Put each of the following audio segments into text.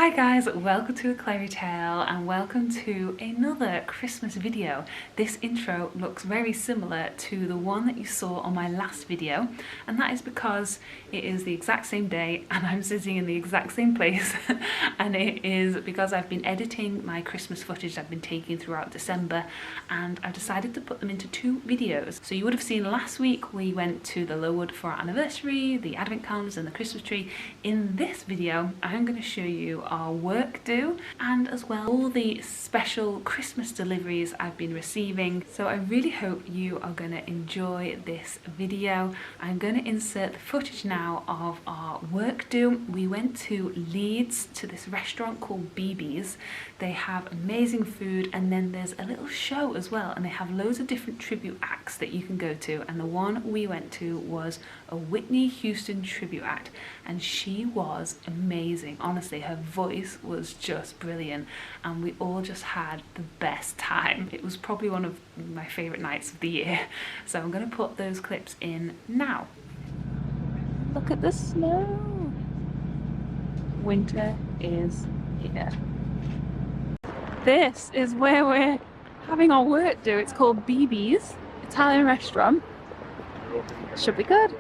Hi guys, welcome to aclaireytale and welcome to another Christmas video. This intro looks very similar to the one that you saw on my last video, and that is because it is the exact same day and I'm sitting in the exact same place and it is because I've been editing my Christmas footage I've been taking throughout December, and I've decided to put them into two videos. So you would have seen last week we went to the Lowood for our anniversary, the advent calendars and the Christmas tree. In this video I'm going to show you our work do and as well all the special Christmas deliveries I've been receiving. So I really hope you are going to enjoy this video. I'm going to insert the footage now of our work do. We went to Leeds to this restaurant called Bibis. They have amazing food and then there's a little show as well, and they have loads of different tribute acts that you can go to, and the one we went to was a Whitney Houston tribute act and she was amazing. Honestly, her voice was just brilliant and we all just had the best time. It was probably one of my favourite nights of the year. So I'm going to put those clips in now. Look at the snow. Winter is here. This is where we're having our work do. It's called Bibis, Italian restaurant. Should be good.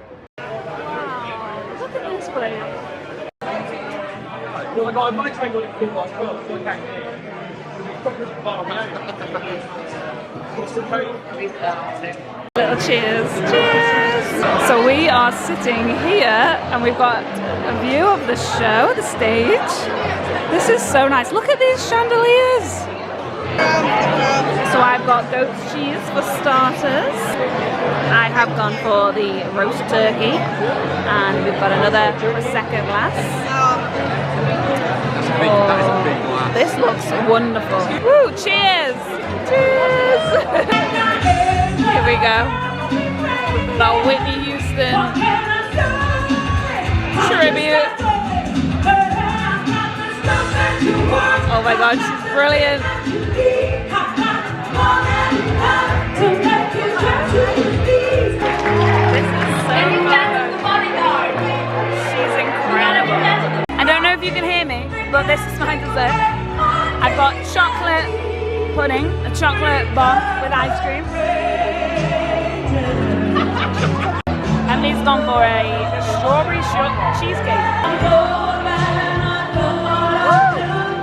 Wow, look at this place. Little cheers. Cheers! So we are sitting here and we've got a view of the show, the stage. This is so nice. Look at these chandeliers. So I've got goat's cheese for starters. I have gone for the roast turkey and we've got another Prosecco glass. Oh, this looks wonderful. Woo! Cheers! Cheers! Here we go. The Whitney Houston tribute. Oh my god, she's brilliant. This is so good. She's incredible. I don't know if you can hear me, but this is my dessert. I've got chocolate pudding, a chocolate bar with ice cream. And he's gone for a strawberry cheesecake. Woo!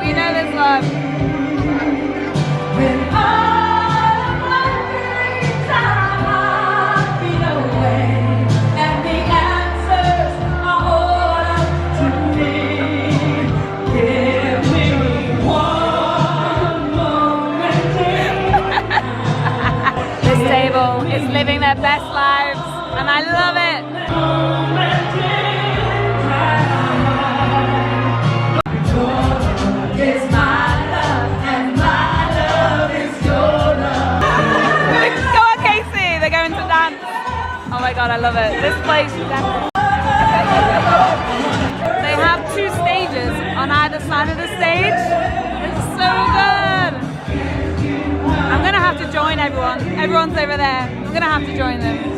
We know this love. Is living their best lives and I love it. It's my love and my love is your love. Go on, Casey, they're going to dance. Oh my god, I love it. This place is epic. They have two stages on either side of the stage. It's so good. I'm gonna have to join everyone. Everyone's over there. I'm gonna have to join them.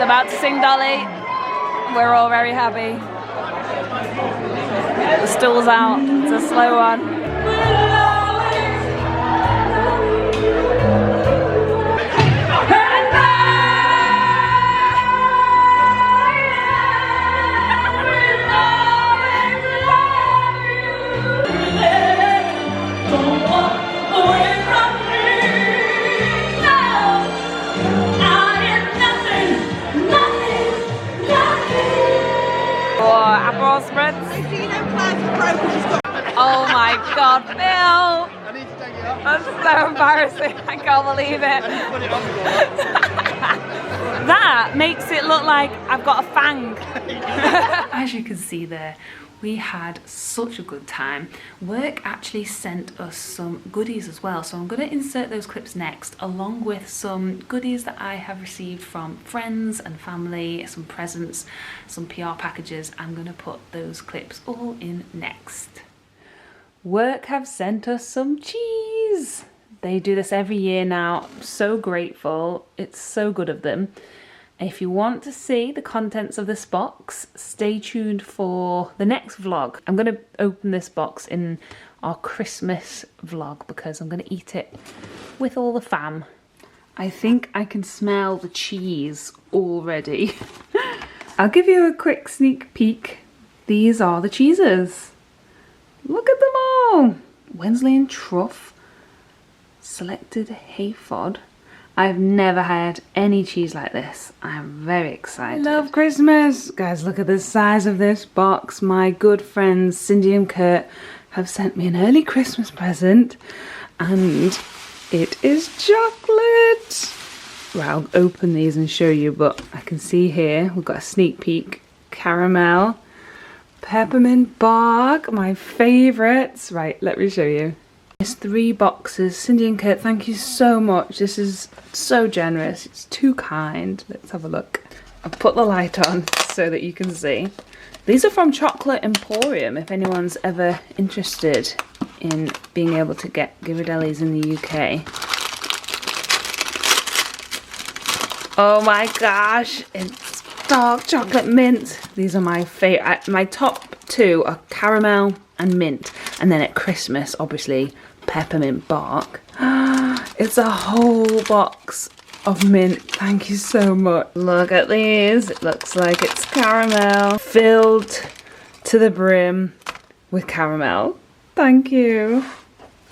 About to sing Dolly. We're all very happy. The stool's out. It's a slow one. Oh my god, Phil! I need to take it off. That's so embarrassing. I can't believe it. makes it look like I've got a fang. As you can see there, we had such a good time. Work actually sent us some goodies as well, so I'm going to insert those clips next, along with some goodies that I have received from friends and family, some presents, some PR packages. I'm going to put those clips all in next. Work have sent us some cheese. They do this every year now. I'm so grateful. It's so good of them. If you want to see the contents of this box, stay tuned for the next vlog. I'm going to open this box in our Christmas vlog because I'm going to eat it with all the fam. I think I can smell the cheese already. I'll give you a quick sneak peek. These are the cheeses. Look at them all. Wensleyan truff, selected hayford. I've never had any cheese like this. I'm very excited. I love Christmas. Guys, look at the size of this box. My good friends Cindy and Kurt have sent me an early Christmas present, and it is chocolate. Right, I'll open these and show you, but I can see here we've got a sneak peek. Caramel, peppermint bark, my favourites. Right, let me show you. There's 3 boxes. Cindy and Kurt, thank you so much. This is so generous. It's too kind. Let's have a look. I'll put the light on so that you can see. These are from Chocolate Emporium, if anyone's ever interested in being able to get Ghirardellis in the UK. Oh my gosh, it's dark chocolate mint. These are my favourite. My top 2 are caramel and mint, and then at Christmas obviously peppermint bark. It's a whole box of mint. Thank you so much. Look at these. It looks like it's caramel filled to the brim with caramel. Thank you.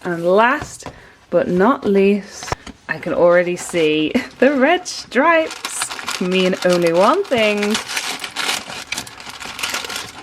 And last but not least, I can already see the red stripes mean only one thing.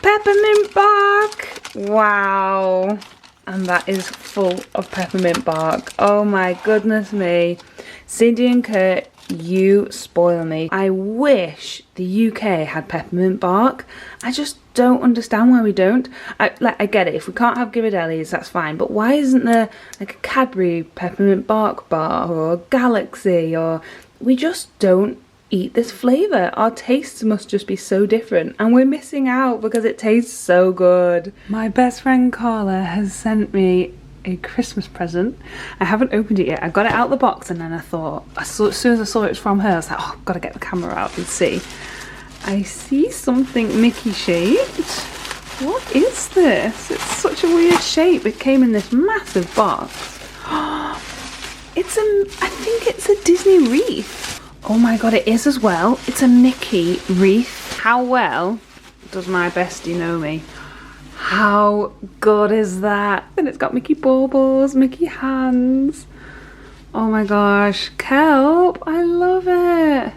Peppermint bark. Wow, and that is full of peppermint bark. Oh my goodness me. Cindy and Kurt, you spoil me. I wish the UK had peppermint bark. I just don't understand why we don't. I get it, if we can't have Ghirardellis, that's fine, but why isn't there like a Cadbury peppermint bark bar or a Galaxy, or we just don't eat this flavour. Our tastes must just be so different, and we're missing out because it tastes so good. My best friend Carla has sent me a Christmas present. I haven't opened it yet. I got it out of the box, and then I thought, as soon as I saw it was from her, I was like, oh, I've got to get the camera out and see. I see something Mickey shaped. What is this? It's such a weird shape. It came in this massive box. I think it's a Disney wreath. Oh my god, it is as well. It's a Mickey wreath. How well does my bestie know me? How good is that? And it's got Mickey baubles, Mickey hands. Oh my gosh, kelp, I love it.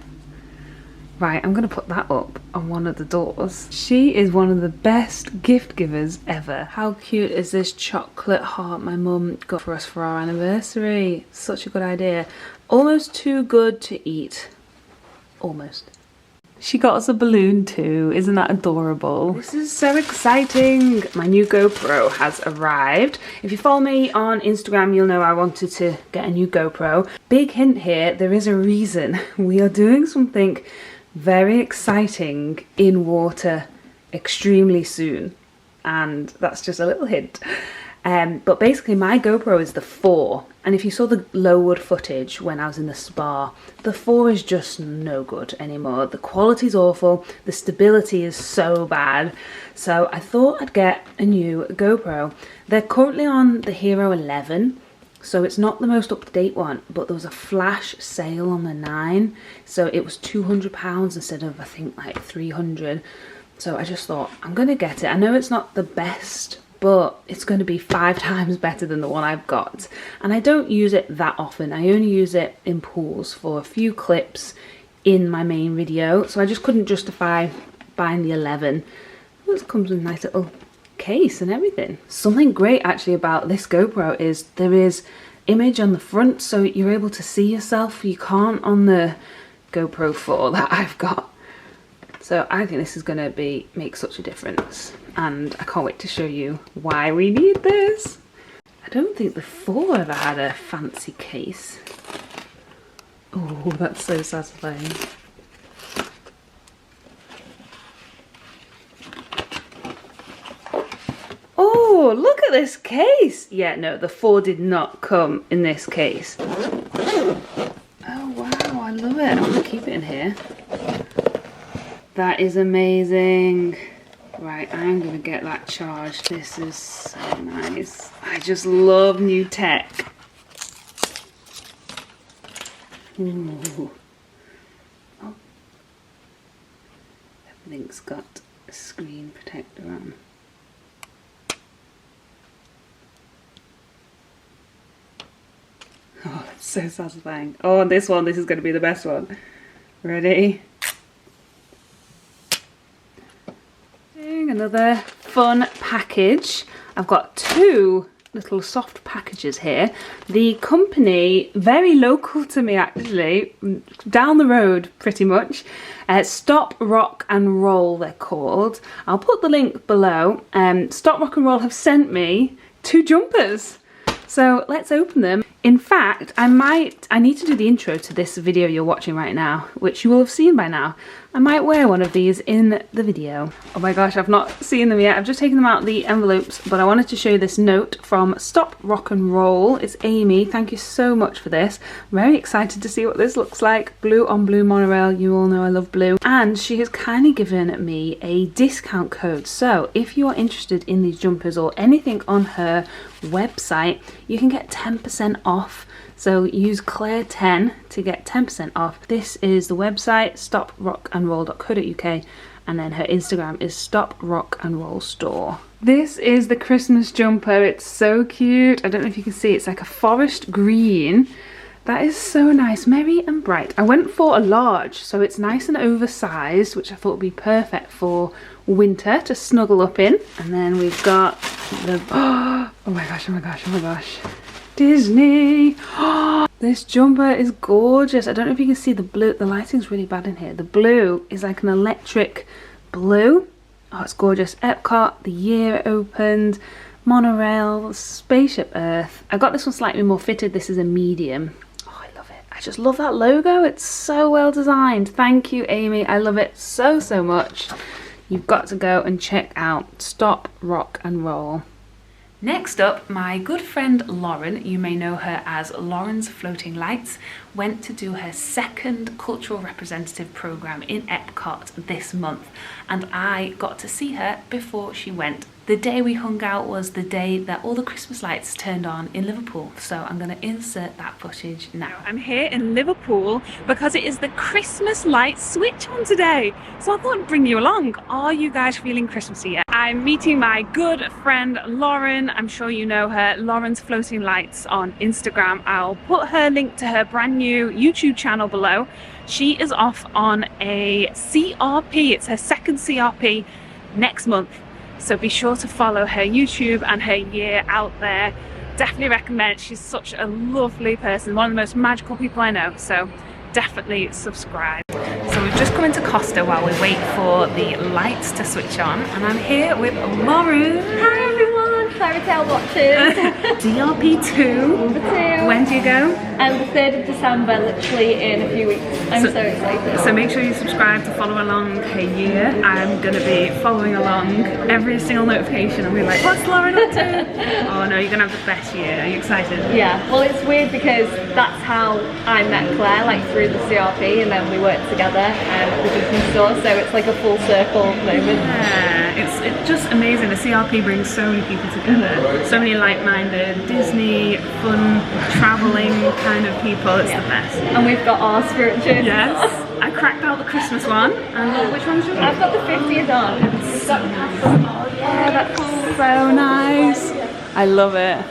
Right, I'm gonna put that up on one of the doors. She is one of the best gift givers ever. How cute is this chocolate heart my mum got for us for our anniversary? Such a good idea. Almost too good to eat. Almost. She got us a balloon too. Isn't that adorable? This is so exciting. My new GoPro has arrived. If you follow me on Instagram, you'll know I wanted to get a new GoPro. Big hint here, there is a reason. We are doing something very exciting in water extremely soon. And that's just a little hint. But basically my GoPro is the 4, and if you saw the Lowood footage when I was in the spa, the 4 is just no good anymore. The quality's awful, the stability is so bad, so I thought I'd get a new GoPro. They're currently on the Hero 11, so it's not the most up-to-date one, but there was a flash sale on the 9, so it was £200 instead of I think like 300. So I just thought, I'm gonna get it. I know it's not the best, but it's going to be 5 times better than the one I've got. And I don't use it that often. I only use it in pools for a few clips in my main video. So I just couldn't justify buying the 11. It comes with a nice little case and everything. Something great actually about this GoPro is there is image on the front, so you're able to see yourself. You can't on the GoPro 4 that I've got. So I think this is going to make such a difference, and I can't wait to show you why we need this. I don't think the 4 ever had a fancy case. Oh, that's so satisfying. Oh, look at this case! Yeah, no, the 4 did not come in this case. Oh wow, I love it. I'm gonna keep it in here. That is amazing. Right, I'm gonna get that charged. This is so nice. I just love new tech. Ooh. Oh. Everything's got a screen protector on. Oh, it's so satisfying. Oh, and this is going to be the best one. Ready? Another fun package. I've got 2 little soft packages here. The company, very local to me actually, down the road pretty much. Stop, Rock and Roll they're called. I'll put the link below. Stop, Rock and Roll have sent me 2 jumpers. So let's open them. In fact, I need to do the intro to this video you're watching right now, which you will have seen by now. I might wear one of these in the video. Oh my gosh, I've not seen them yet. I've just taken them out of the envelopes, but I wanted to show you this note from Stop, Rock and Roll. It's Amy. Thank you so much for this. I'm very excited to see what this looks like. Blue on blue monorail. You all know I love blue. And she has kindly given me a discount code. So if you are interested in these jumpers or anything on her website, you can get 10% off. So use Claire10 to get 10% off. This is the website, stoprockandroll.co.uk, and then her Instagram is stoprockandrollstore. This is the Christmas jumper. It's so cute. I don't know if you can see, it's like a forest green. That is so nice, merry and bright. I went for a large, so it's nice and oversized, which I thought would be perfect for winter to snuggle up in. And then we've got the, oh my gosh, oh my gosh, oh my gosh. Disney! Oh, this jumper is gorgeous. I don't know if you can see the blue. The lighting's really bad in here. The blue is like an electric blue. Oh, it's gorgeous. Epcot, the year it opened, monorail, Spaceship Earth. I got this one slightly more fitted. This is a medium. Oh, I love it. I just love that logo. It's so well designed. Thank you, Amy. I love it so, so much. You've got to go and check out Stop, Rock and Roll. Next up, my good friend Lauren, you may know her as Laurensfloatinglights, went to do her 2nd cultural representative programme in Epcot this month, and I got to see her before she went. The day we hung out was the day that all the Christmas lights turned on in Liverpool, so I'm going to insert that footage now. I'm here in Liverpool because it is the Christmas light switch on today, so I thought I'd bring you along. Are you guys feeling Christmassy yet? I'm meeting my good friend Lauren. I'm sure you know her, Laurensfloatinglights on Instagram. I'll put her link to her brand new YouTube channel below. She is off on a CRP. It's her 2nd CRP next month. So be sure to follow her YouTube and her year out there. Definitely recommend. She's such a lovely person, one of the most magical people I know. So definitely subscribe. So we've just come into Costa while we wait for the lights to switch on, and I'm here with Lauren. Hi everyone, aclaireytale watchers. DRP2. Number 2. When do you go? The 3rd of December, literally in a few weeks. I'm so excited. So make sure you subscribe to follow along her year. I'm going to be following along every single notification and be like, what's Lauren up to? Oh no, you're going to have the best year. Are you excited? Yeah, well it's weird because that's how I met Claire, like through the CRP, and then we worked together at the Disney store, so it's like a full circle moment. Yeah, it's just amazing. The CRP brings so many people together, so many like-minded, Disney, fun, travelling kind of people. It's the best. And we've got our spirit journey. Yes, I cracked out the Christmas one. And which one's yours? I've got the 50th on. It's so nice. Oh yeah, that's so nice. I love it.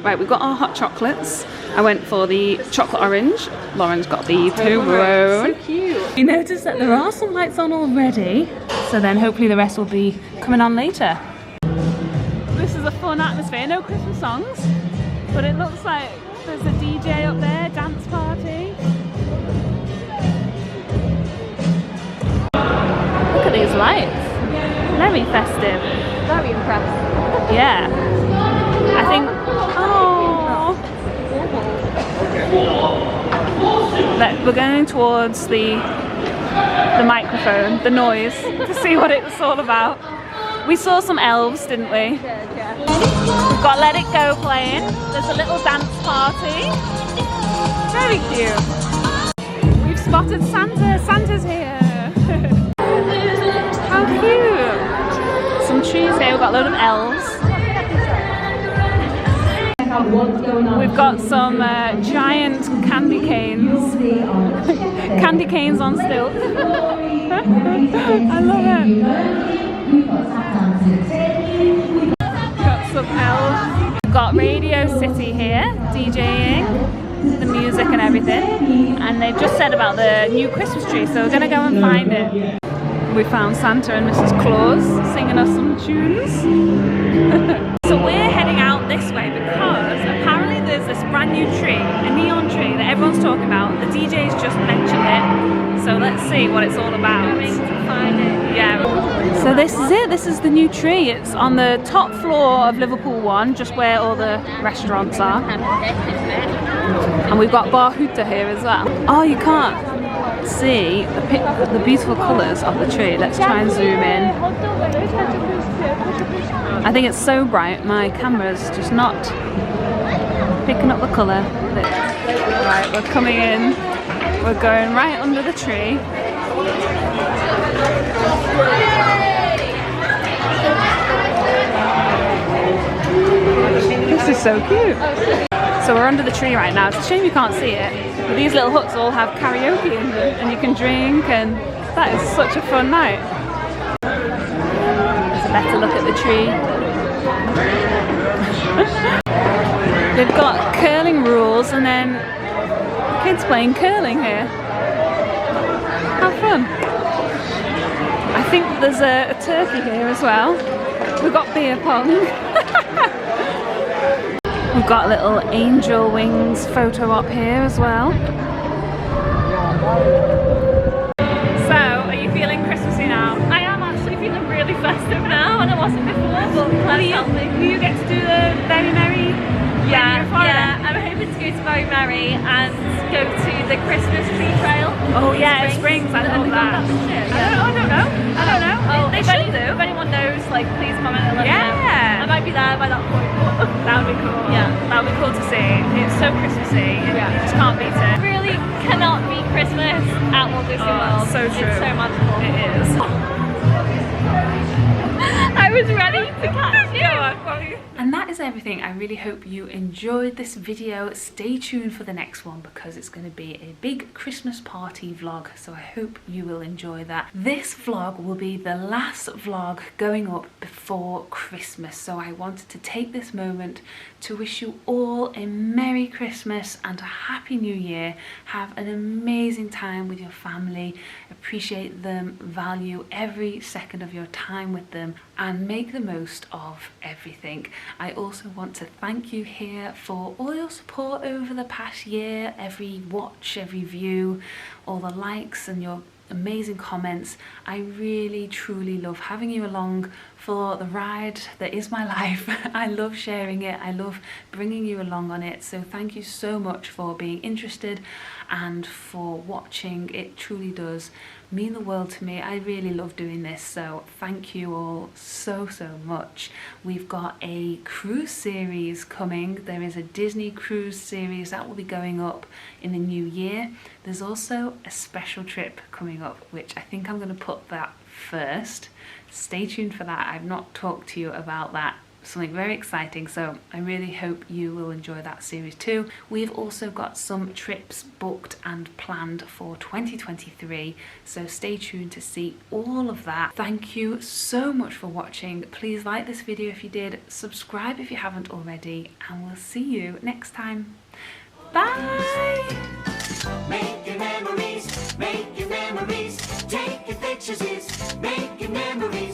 Right, we've got our hot chocolates. I went for the chocolate orange. Lauren's got the Toblerone. So cute. You notice that there are some lights on already, so then hopefully the rest will be coming on later. This is a fun atmosphere. No Christmas songs, but it looks like there's a DJ up there, dance party. lights. Very festive. Very impressed. Yeah. I think, oh. We're going towards the microphone, the noise, to see what it was all about. We saw some elves, didn't we? Yeah. We've got Let It Go playing. There's a little dance party. Very cute. We've spotted Santa. Santa's here. How cute. Some trees here. We've got a load of elves. We've got some giant candy canes. Candy canes on stilts. I love it. Got some elves. We've got Radio City here, DJing the music and everything. And they've just said about the new Christmas tree, so we're going to go and find it. We found Santa and Mrs. Claus singing us some tunes. So we're heading out this way because apparently there's this brand new tree, a neon tree that everyone's talking about. The DJ's just mentioned it, so let's see what it's all about. Going to find it. Yeah. So this is it. This is the new tree. It's on the top floor of Liverpool 1, just where all the restaurants are. And we've got Bar Huta here as well. Oh, you can't see the beautiful colours of the tree. Let's try and zoom in. I think it's so bright, my camera's just not picking up the colour. Right, we're coming in. We're going right under the tree. This is so cute. So we're under the tree right now. It's a shame you can't see it. But these little huts all have karaoke in them and you can drink, and that is such a fun night. There's a better look at the tree. They've got curling rules and then kids playing curling here. How fun. I think there's a turkey here as well. We've got beer pong. We've got a little angel wings photo op here as well. So, are you feeling Christmassy now? I am actually feeling really festive now, and I wasn't before, but Will you get to do the Very Merry? yeah, I'm hoping to go to Very Merry and go to the Christmas tree trail. Oh yeah, it springs. I love that. I don't know. Oh, They if should do. If anyone knows, like, please comment and let me know. Yeah. I might be there by that point. That would be cool. Yeah. That would be cool to see. It's so Christmassy. Yeah. You just can't beat it. Really cannot beat Christmas at Walt Disney World. So true. It's so magical. It is. I was ready to catch you. And that is everything. I really hope you enjoyed this video. Stay tuned for the next one because it's going to be a big Christmas party vlog, so I hope you will enjoy that. This vlog will be the last vlog going up before Christmas, so I wanted to take this moment to wish you all a Merry Christmas and a Happy New Year. Have an amazing time with your family, appreciate them, value every second of your time with them, and make the most of everything. I also want to thank you here for all your support over the past year, every watch, every view, all the likes and your amazing comments. I really truly love having you along for the ride that is my life. I love sharing it. I love bringing you along on it. So thank you so much for being interested and for watching. It truly does mean the world to me. I really love doing this, so thank you all so much. We've got a cruise series coming. There is a Disney cruise series that will be going up in the new year. There's also a special trip coming up, which I think I'm going to put that first. Stay tuned for that. I've not talked to you about that. Something very exciting, so I really hope you will enjoy that series too. We've also got some trips booked and planned for 2023, so stay tuned to see all of that. Thank you so much for watching. Please like this video if you did, subscribe if you haven't already, and we'll see you next time. Bye! Make your memories, take your pictures, make your memories.